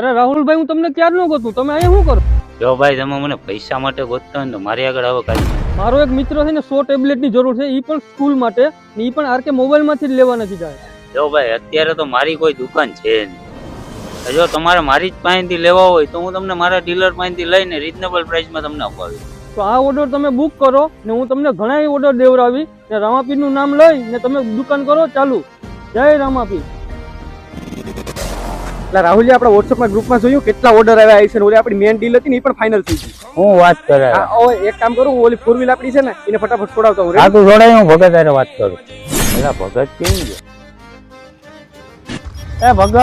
અરે રાહુલભાઈ, હું તમને ક્યાર નો ગોતું, તમે અહીંયા શું કરો? જો ભાઈ તમે મને પૈસા માટે ગોતતા હોય ને તો મારી આગળ આવો કાંઈ. મારો એક મિત્ર છે ને 100 ટેબ્લેટની જરૂર છે, એ પણ સ્કૂલ માટે, ને એ પણ આરકે મોબાઈલમાંથી જ લેવા નથી જાય. જો ભાઈ અત્યારે તો મારી કોઈ દુકાન છે નહીં. જો તમારે મારી જ પાસેથી લેવા હોય તો હું તમને મારા ડીલર પાસેથી લઈને રીઝનેબલ પ્રાઇસમાં તમને અપાવી. તો આ ઓર્ડર તમે બુક કરો ને હું તમને ઘણા ઓર્ડર દેવડાવી ને રામાપીરનું નામ લઈ ને તમે દુકાન કરો ચાલુ. જય રામાપીર. એટલે રાહુલજી, આપણા વોટ્સએપમાં ગ્રુપમાં જોયું કેટલા ઓર્ડર આવ્યા છે ને ઓલી આપણી મેન ડીલ હતી ને એ પણ ફાઇનલ થઈ ગઈ. હું વાત કરે એક કામ કરું, હું ઓલી 4 વ્હીલ આપણી છે ને એને ફટાફટ છોડાવતા હું. આ તું જોડાય, હું ભગત હારે વાત કરું. પેલા ભગત કેમ છે? એ ભગત